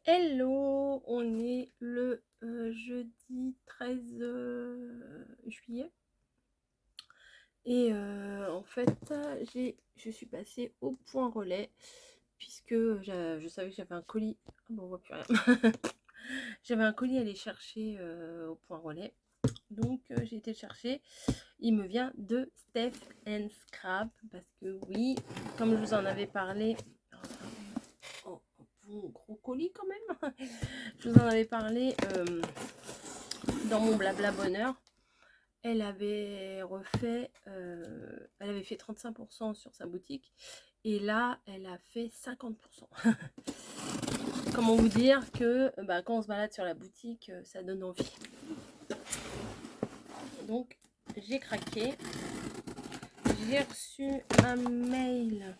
Hello, on est le jeudi 13 juillet et en fait je suis passée au point relais puisque je savais que j'avais un colis. Ah bon, on voit plus rien. J'avais un colis à aller chercher au point relais, donc j'ai été le chercher. Il me vient de Step and Scrap parce que oui, comme je vous en avais parlé. Oh, bon gros colis quand même. Je vous en avais parlé dans mon blabla bonheur. Elle avait refait, elle avait fait 35% sur sa boutique et là elle a fait 50%. Comment vous dire que quand on se balade sur la boutique, ça donne envie. Donc j'ai craqué. J'ai reçu un mail.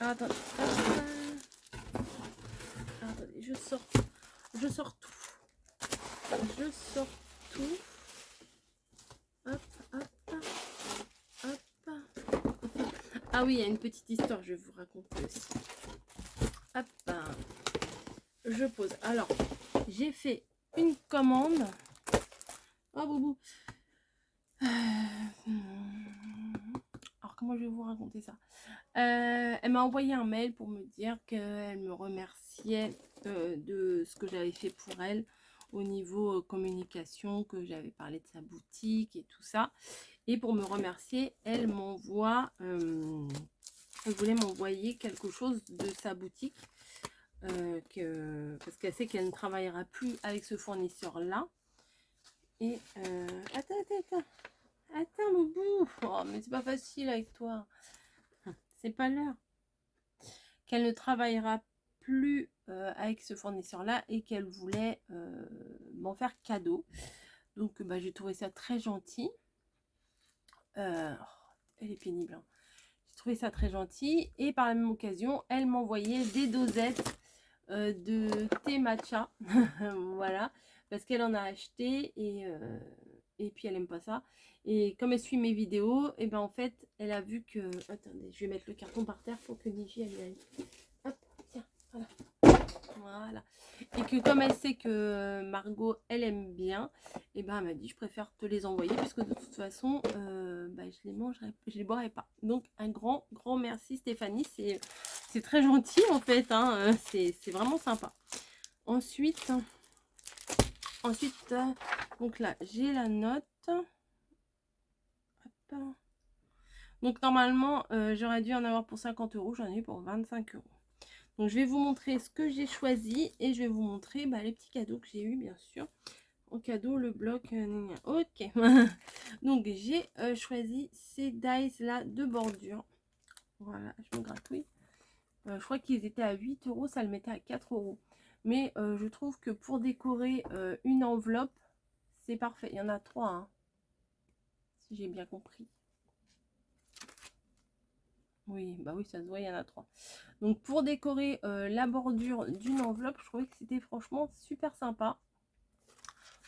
Attendez, attendez, je sors tout. Je sors tout. Hop, hop, hop. Ah oui, il y a une petite histoire, je vais vous raconter aussi. Hop, je pose. Alors, j'ai fait une commande. Oh, boubou. Alors, comment je vais vous raconter ça? Elle m'a envoyé un mail pour me dire qu'elle me remerciait de ce que j'avais fait pour elle au niveau communication, que j'avais parlé de sa boutique et tout ça. Et pour me remercier, elle m'envoie, elle voulait m'envoyer quelque chose de sa boutique, parce qu'elle sait qu'elle ne travaillera plus avec ce fournisseur-là. Et attends, Boubou, oh, mais c'est pas facile avec toi, c'est pas l'heure. Qu'elle ne travaillera plus avec ce fournisseur-là et qu'elle voulait m'en faire cadeau. Donc j'ai trouvé ça très gentil. Elle est pénible, hein. J'ai trouvé ça très gentil. Et par la même occasion, elle m'envoyait des dosettes de thé matcha. Voilà. Parce qu'elle en a acheté et puis elle aime pas ça. Et comme elle suit mes vidéos, et ben en fait, elle a vu que... Attendez, je vais mettre le carton par terre pour que Niji elle aille. Hop, tiens, voilà. Voilà. Et que comme elle sait que Margot, elle aime bien, et ben elle m'a dit je préfère te les envoyer puisque de toute façon je les mangerai, je les boirai pas. Donc un grand merci Stéphanie, c'est très gentil en fait, hein, c'est vraiment sympa. Ensuite donc là j'ai la note. Hop. Donc normalement j'aurais dû en avoir pour 50 €, j'en ai eu pour 25 €. Donc je vais vous montrer ce que j'ai choisi et je vais vous montrer les petits cadeaux que j'ai eu bien sûr. En cadeau le bloc. Ok. Donc j'ai choisi ces dies là de bordure. Voilà, je me gratouille. Je crois qu'ils étaient à 8 €, ça le mettait à 4 €. Mais je trouve que pour décorer une enveloppe, c'est parfait. Il y en a 3, hein, si j'ai bien compris. Oui, bah oui, ça se voit, il y en a 3. Donc pour décorer la bordure d'une enveloppe, je trouvais que c'était franchement super sympa.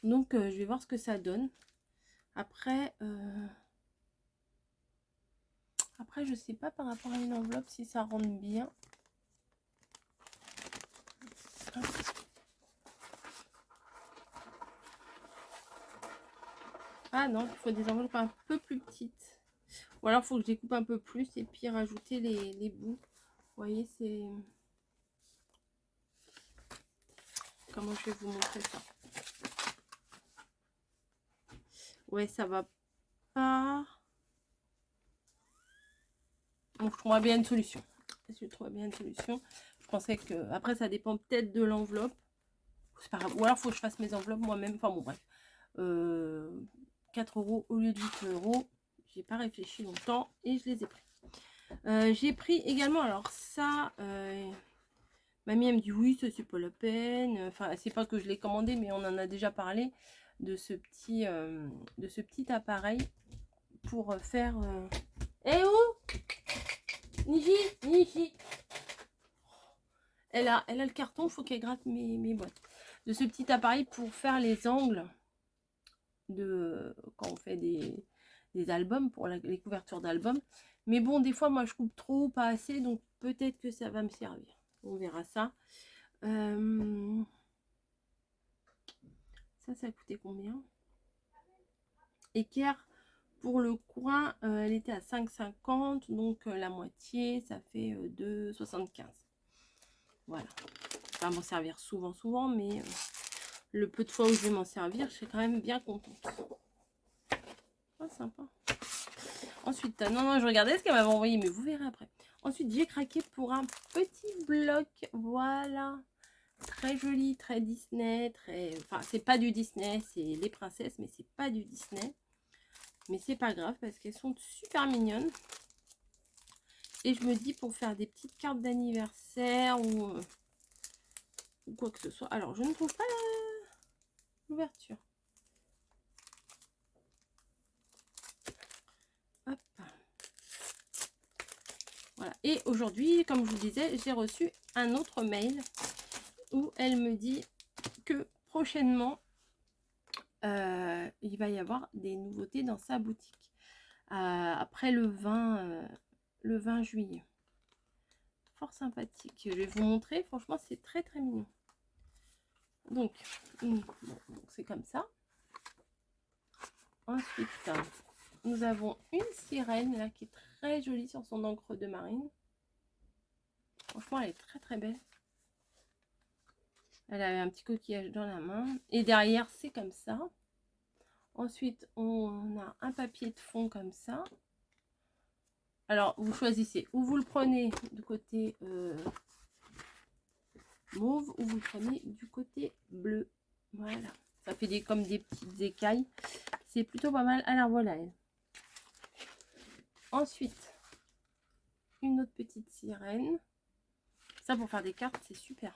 Donc je vais voir ce que ça donne. Après, je sais pas par rapport à une enveloppe si ça rentre bien. Ah non, il faut des enveloppes un peu plus petites. Ou alors il faut que je découpe un peu plus et puis rajouter les bouts. Vous voyez, c'est... Comment je vais vous montrer ça? Ouais, ça va pas. Donc je trouverai bien une solution. Je trouverai bien une solution. Je pensais que... Après, ça dépend peut-être de l'enveloppe. C'est pas grave. Ou alors il faut que je fasse mes enveloppes moi-même. Enfin bon, bref. 4 € au lieu de 8 €. J'ai pas réfléchi longtemps et je les ai pris. J'ai pris également, alors ça, mamie elle me dit oui, ça c'est pas la peine. Enfin, c'est pas que je l'ai commandé, mais on en a déjà parlé de ce petit appareil pour faire. Eh où Niji. Elle a le carton, il faut qu'elle gratte mes boîtes. De ce petit appareil pour faire les angles de quand on fait des albums, pour les couvertures d'albums. Mais bon, des fois, moi, je coupe trop, pas assez, donc peut-être que ça va me servir. On verra ça. Ça a coûté combien? Équerre, pour le coin, elle était à 5,50, donc la moitié, ça fait 2,75. Voilà. Je vais m'en servir souvent, mais le peu de fois où je vais m'en servir, je suis quand même bien contente. Oh, sympa. Ensuite, non, je regardais ce qu'elle m'avait envoyé, mais vous verrez après. Ensuite, j'ai craqué pour un petit bloc, voilà. Très joli, très Disney, très... Enfin, c'est pas du Disney, c'est les princesses, mais c'est pas du Disney. Mais c'est pas grave, parce qu'elles sont super mignonnes. Et je me dis, pour faire des petites cartes d'anniversaire ou quoi que ce soit. Alors, je ne trouve pas l'ouverture. Hop. Voilà. Et aujourd'hui, comme je vous disais, j'ai reçu un autre mail où elle me dit que prochainement, il va y avoir des nouveautés dans sa boutique. Après le 20 juillet. Fort sympathique. Je vais vous montrer. Franchement, c'est très très mignon. Donc, bon, c'est comme ça. Ensuite, nous avons une sirène là qui est très jolie sur son encre de marine. Franchement, elle est très très belle. Elle avait un petit coquillage dans la main. Et derrière, c'est comme ça. Ensuite, on a un papier de fond comme ça. Alors, vous choisissez ou vous le prenez du côté mauve ou vous le prenez du côté bleu. Voilà. Ça fait comme des petites écailles. C'est plutôt pas mal. Alors, voilà elle. Ensuite, une autre petite sirène. Ça, pour faire des cartes, c'est super.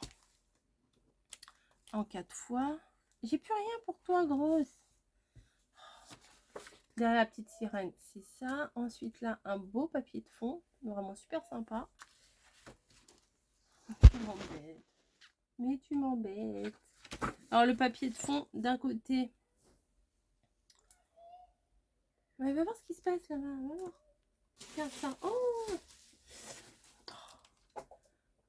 En 4 fois. J'ai plus rien pour toi, grosse. Derrière la petite sirène, c'est ça. Ensuite, là, un beau papier de fond. Vraiment super sympa. Tu m'embêtes. Mais tu m'embêtes. Alors, le papier de fond, d'un côté... Ouais, va voir ce qui se passe là-bas. Va voir. Regarde ça. Oh,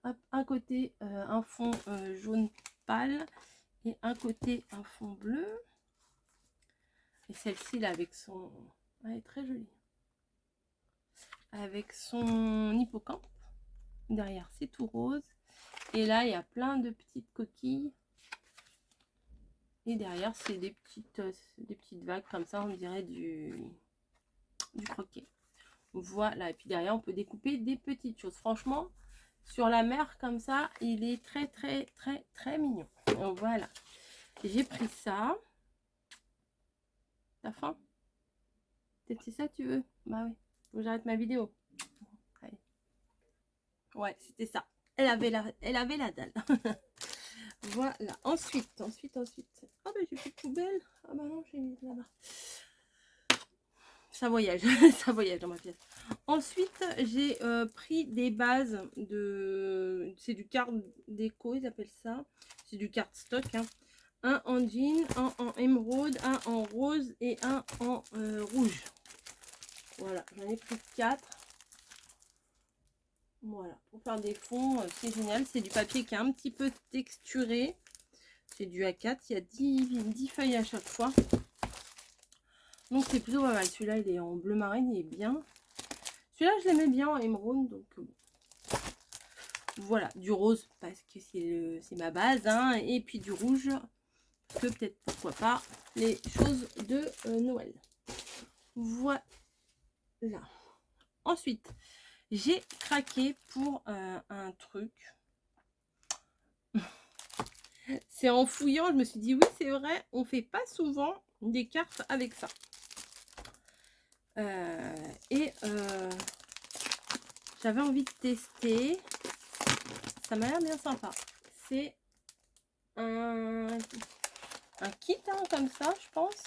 hop, un côté, un fond jaune pâle. Et un côté, un fond bleu. Et celle-ci, là, avec son... Elle est très jolie. Avec son hippocampe. Derrière, c'est tout rose. Et là, il y a plein de petites coquilles. Et derrière, c'est des petites vagues comme ça, on dirait du croquet. Voilà. Et puis derrière, on peut découper des petites choses. Franchement, sur la mer comme ça, il est très, très, très, très mignon. Donc, voilà. J'ai pris ça. T'as faim? Peut-être c'est ça que tu veux? Bah oui. Faut que j'arrête ma vidéo. Allez. Ouais, c'était ça. Elle avait la dalle. Voilà. Ensuite. Ah bah j'ai plus de poubelle. Ah bah non, j'ai mis là-bas. Ça voyage. Ça voyage dans ma pièce. Ensuite, j'ai pris des bases de... C'est du card déco, ils appellent ça. C'est du cardstock. Hein. Un en jean, un en émeraude, un en rose et un en rouge. Voilà, j'en ai pris 4. Voilà, pour faire des fonds, c'est génial. C'est du papier qui est un petit peu texturé. C'est du A4, il y a 10 feuilles à chaque fois. Donc c'est plutôt pas mal. Celui-là, il est en bleu marine, il est bien. Celui-là, je l'aimais bien en émeraude, donc bon. Voilà, du rose parce que c'est ma base, hein, et puis du rouge, parce que peut-être, pourquoi pas, les choses de Noël. Voilà. Ensuite, j'ai craqué pour un truc. C'est en fouillant, je me suis dit, oui, c'est vrai, on fait pas souvent des cartes avec ça. J'avais envie de tester. Ça m'a l'air bien sympa. C'est un kit hein, comme ça, je pense.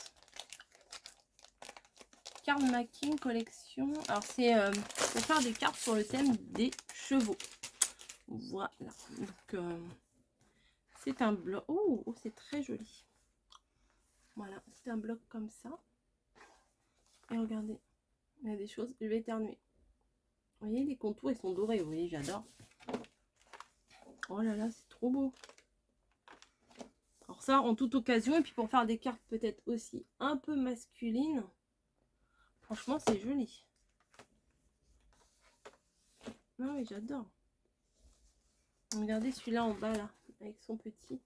Card making collection. Alors c'est pour faire des cartes sur le thème des chevaux. Voilà. Donc c'est un bloc. Oh, c'est très joli. Voilà, c'est un bloc comme ça. Et regardez, il y a des choses. Je vais éternuer. Vous voyez, les contours, ils sont dorés. Vous voyez, j'adore. Oh là là, c'est trop beau. Alors ça, en toute occasion. Et puis pour faire des cartes peut-être aussi un peu masculines. Franchement, c'est joli. Ah oui, j'adore. Regardez celui-là en bas, là, avec son petit.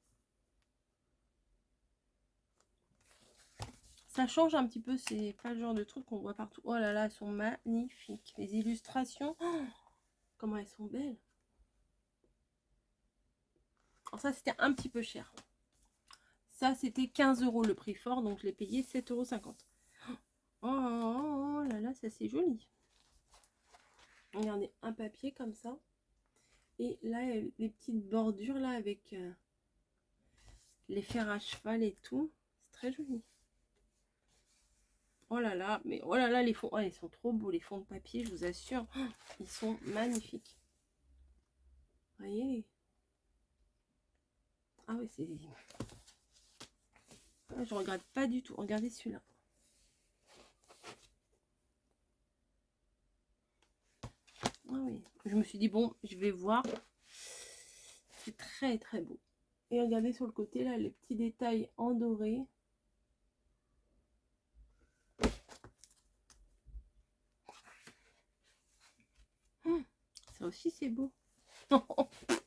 Ça change un petit peu, c'est pas le genre de truc qu'on voit partout. Oh là là, elles sont magnifiques. Les illustrations, oh, comment elles sont belles. Alors ça, c'était un petit peu cher. Ça, c'était 15 € le prix fort, donc je l'ai payé 7,50 €. Oh, oh, oh là là, ça c'est joli. Regardez, un papier comme ça. Et là, les petites bordures là avec les fers à cheval et tout. C'est très joli. Oh là là, mais oh là là, les fonds, oh, ils sont trop beaux, les fonds de papier, je vous assure. Oh, ils sont magnifiques. Vous voyez? Ah oui, c'est... Ah, je regrette pas du tout. Regardez celui-là. Ah oui, je me suis dit, bon, je vais voir. C'est très très beau. Et regardez sur le côté, là, les petits détails en doré. Ça aussi, c'est beau. Regardez.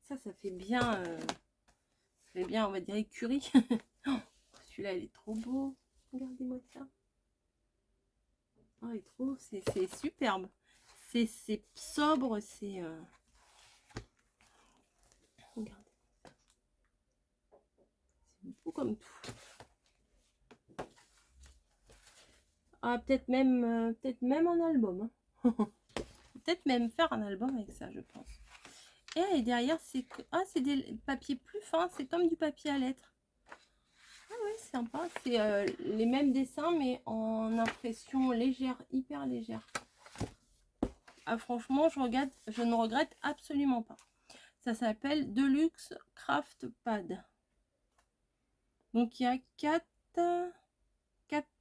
Ça fait bien... ça fait bien, on va dire, écurie. Celui-là, il est trop beau. Regardez-moi ça. Oh, il est trop... C'est superbe. C'est sobre, c'est... Regardez. C'est beau comme tout. Ah, peut-être même un album. Hein. Peut-être même faire un album avec ça, je pense. Et derrière, c'est des papiers plus fins. C'est comme du papier à lettres. Ah ouais, c'est sympa. C'est les mêmes dessins, mais en impression légère, hyper légère. Ah, franchement, je ne regrette absolument pas. Ça s'appelle Deluxe Craft Pad. Donc, il y a 4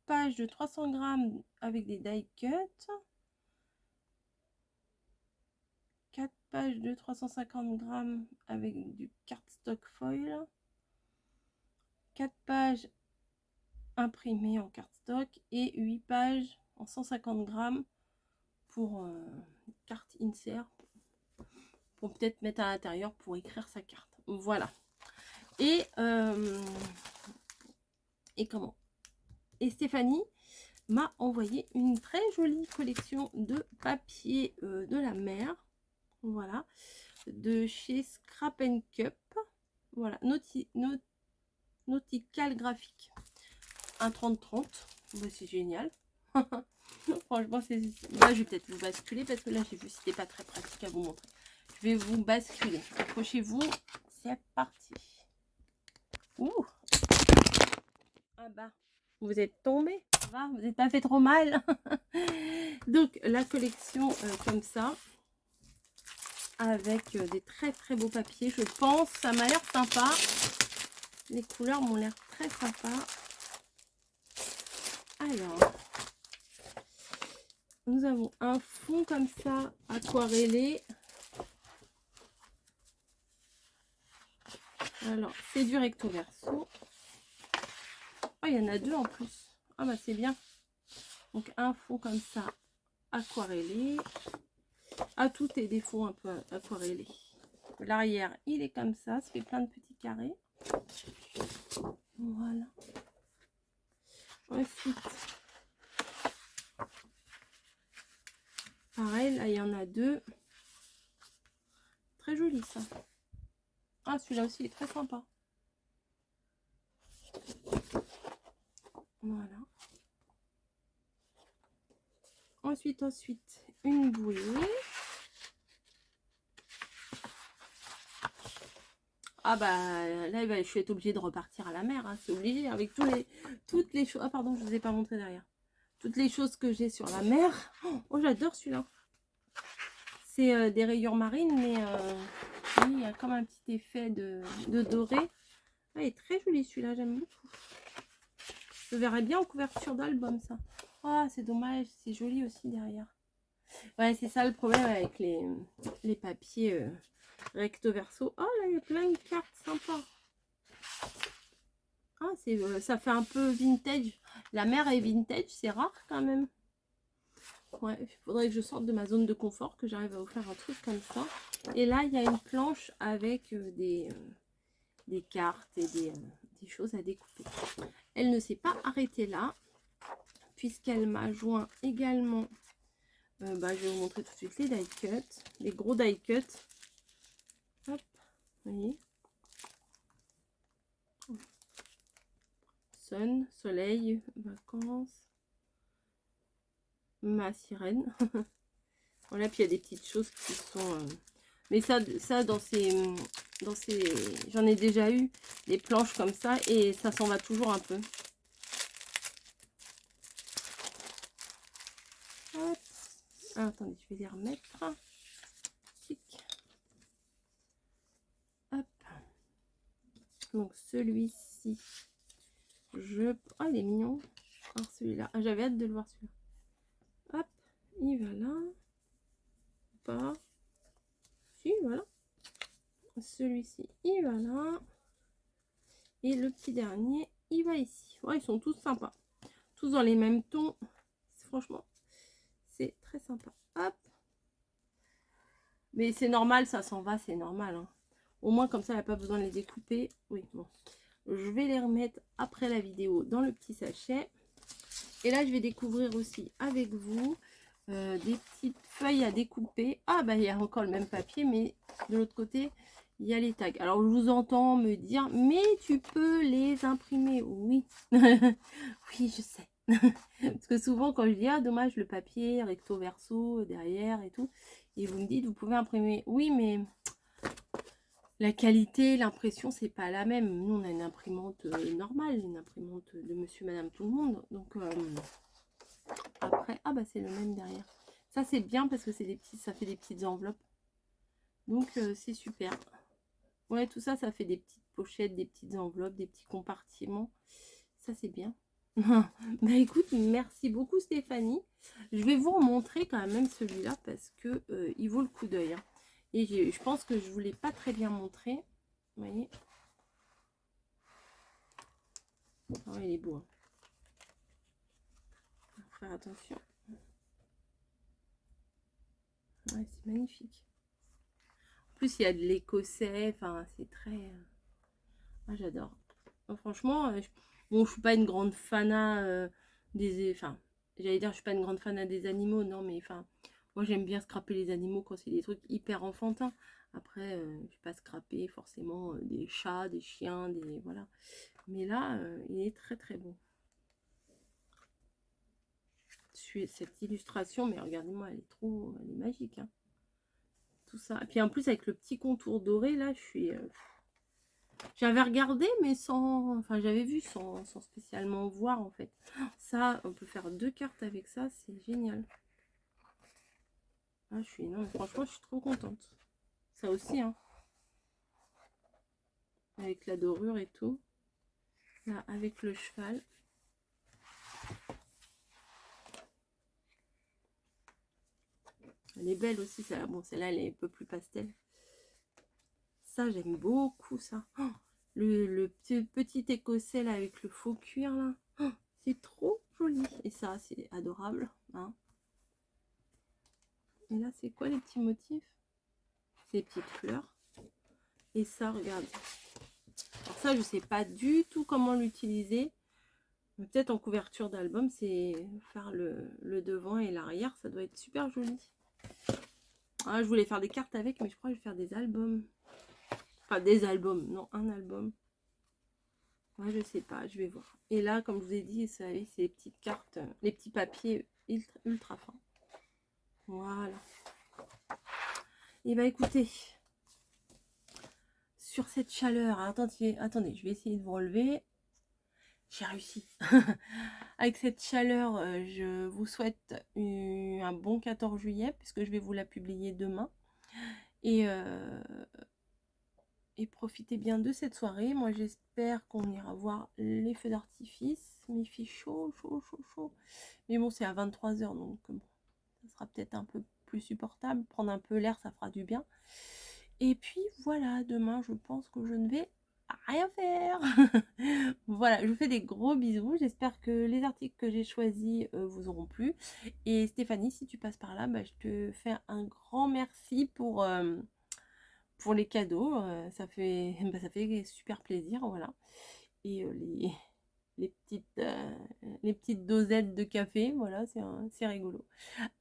pages de 300 grammes avec des die cuts. 4 pages de 350 grammes avec du cardstock foil. 4 pages imprimées en cardstock et 8 pages en 150 grammes pour carte insert. Pour peut-être mettre à l'intérieur pour écrire sa carte. Voilà. Et comment? Et Stéphanie m'a envoyé une très jolie collection de papier de la mer. Voilà. De chez Scrap Cup. Voilà. Nautical graphique. Un 30-30. Bah, c'est génial. Franchement, c'est... Là, je vais peut-être vous basculer parce que là, j'ai vu, c'était pas très pratique à vous montrer. Je vais vous basculer. Accrochez-vous. C'est parti. Ouh. Ah bah, vous êtes tombé. Ça va, vous n'êtes pas fait trop mal. Donc, la collection comme ça. Avec des très très beaux papiers. Je pense, ça m'a l'air sympa. Les couleurs m'ont l'air très sympa. Alors, nous avons un fond comme ça, aquarellé. Alors, c'est du recto verso. Oh, il y en a 2 en plus. Ah bah c'est bien. Donc, un fond comme ça, aquarellé. Ah, tout est des fonds un peu aquarellés. L'arrière, il est comme ça fait plein de petits carrés. Voilà. Ensuite, pareil, là, il y en a 2. Très joli, ça. Ah, celui-là aussi, il est très sympa. Voilà. Ensuite, une bouée. Ah bah là, je suis obligée de repartir à la mer. Hein, c'est obligé avec toutes les choses. Ah pardon, je ne vous ai pas montré derrière. Toutes les choses que j'ai sur la mer. Oh, j'adore celui-là. C'est des rayures marines, mais oui, il y a comme un petit effet de doré. Ah, il est très joli celui-là, j'aime beaucoup. Je verrais bien en couverture d'album, ça. Oh, c'est dommage, c'est joli aussi derrière. Ouais, c'est ça le problème avec les papiers recto verso. Oh là, il y a plein de cartes sympas. Ah, ça fait un peu vintage. La mer est vintage, c'est rare quand même. Ouais, il faudrait que je sorte de ma zone de confort, que j'arrive à vous faire un truc comme ça. Et là, il y a une planche avec des cartes et des choses à découper. Elle ne s'est pas arrêtée là, puisqu'elle m'a joint également, je vais vous montrer tout de suite les die cuts, les gros die cuts. Hop, vous voyez. Sun, soleil, vacances, ma sirène. Voilà, puis il y a des petites choses qui sont... Mais ça dans ces j'en ai déjà eu des planches comme ça et ça s'en va toujours un peu. Hop. Ah, attendez, je vais les remettre. Tic. Hop. Donc celui-ci, oh, il est mignon. Alors celui-là, ah, j'avais hâte de le voir celui-là. Hop, il va là. Pas. Si, voilà. Celui-ci, il va là. Et le petit dernier, il va ici. Ouais, ils sont tous sympas. Tous dans les mêmes tons. Franchement, c'est très sympa. Hop. Mais c'est normal, ça s'en va, c'est normal. Hein. Au moins, comme ça, il n'y a pas besoin de les découper. Oui, bon. Je vais les remettre après la vidéo dans le petit sachet. Et là, je vais découvrir aussi avec vous des petites feuilles à découper. Ah, bah, il y a encore le même papier, mais de l'autre côté, il y a les tags. Alors, je vous entends me dire, mais tu peux les imprimer. Oui, oui, je sais. Parce que souvent, quand je dis, ah, dommage, le papier, recto verso, derrière et tout, et vous me dites, vous pouvez imprimer. Oui, mais la qualité, l'impression, c'est pas la même. Nous, on a une imprimante normale, une imprimante de monsieur, madame, tout le monde. Donc, après, ah, bah, c'est le même derrière. Ça, c'est bien parce que c'est des petits, ça fait des petites enveloppes. Donc, c'est super. Ouais, tout ça, ça fait des petites pochettes, des petites enveloppes, des petits compartiments. Ça, c'est bien. Bah écoute, merci beaucoup Stéphanie. Je vais vous remontrer quand même celui-là parce que il vaut le coup d'œil. Hein. Et je pense que je ne vous l'ai pas très bien montré. Vous voyez. Oh, il est beau. Hein. Faut faire attention. Ouais, c'est magnifique. En plus, il y a de l'écossais. Enfin, c'est très... Ah, j'adore. Franchement, bon, je suis pas une grande fana des... Enfin, j'allais dire, je suis pas une grande fana des animaux, non, mais enfin, moi j'aime bien scraper les animaux quand c'est des trucs hyper enfantins. Après, je vais pas scraper forcément des chats, des chiens, des... Voilà. Mais là, il est très très bon. Cette illustration, mais regardez-moi, elle est magique. Hein. Tout ça. Et puis en plus, avec le petit contour doré, là, je suis... J'avais regardé, mais sans... Enfin, j'avais vu sans spécialement voir, en fait. Ça, on peut faire 2 cartes avec ça, c'est génial. Ah, non, franchement, je suis trop contente. Ça aussi, hein. Avec la dorure et tout. Là, avec le cheval. Elle est belle aussi, celle-là. Bon, celle-là, elle est un peu plus pastel. Ça, j'aime beaucoup, ça. Oh, le petit écossais, là, avec le faux cuir, là. Oh, c'est trop joli. Et ça, c'est adorable. Hein. Et là, c'est quoi les petits motifs? Ces petites fleurs. Et ça, regardez. Alors ça, je sais pas du tout comment l'utiliser. Peut-être en couverture d'album, c'est faire le devant et l'arrière. Ça doit être super joli. Ah, je voulais faire des cartes avec, mais je crois que je vais faire des albums. Enfin, des albums. Non, un album. Ouais, je sais pas, je vais voir. Et là, comme je vous ai dit, c'est les petites cartes, les petits papiers ultra fins. Voilà. Et bah écoutez, sur cette chaleur, attendez, je vais essayer de vous relever. J'ai réussi. Avec cette chaleur, je vous souhaite un bon 14 juillet, puisque je vais vous la publier demain. Et et profitez bien de cette soirée. Moi, j'espère qu'on ira voir les feux d'artifice. Mais il fait chaud, chaud, chaud, chaud. Mais bon, c'est à 23 h, donc bon, ça sera peut-être un peu plus supportable. Prendre un peu l'air, ça fera du bien. Et puis voilà, demain, je pense que je ne vais rien faire. Voilà, je vous fais des gros bisous. J'espère que les articles que j'ai choisis vous auront plu. Et Stéphanie, si tu passes par là, bah, je te fais un grand merci pour les cadeaux. Ça fait super plaisir, voilà. Et les petites dosettes de café, voilà, c'est rigolo.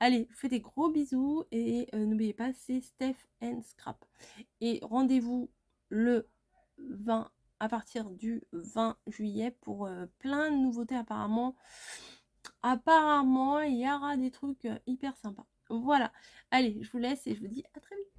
Allez, je vous fais des gros bisous et n'oubliez pas, c'est Steph and Scrap. Et rendez-vous le 20 à partir du 20 juillet pour plein de nouveautés apparemment. Apparemment, il y aura des trucs hyper sympas. Voilà. Allez, je vous laisse et je vous dis à très vite.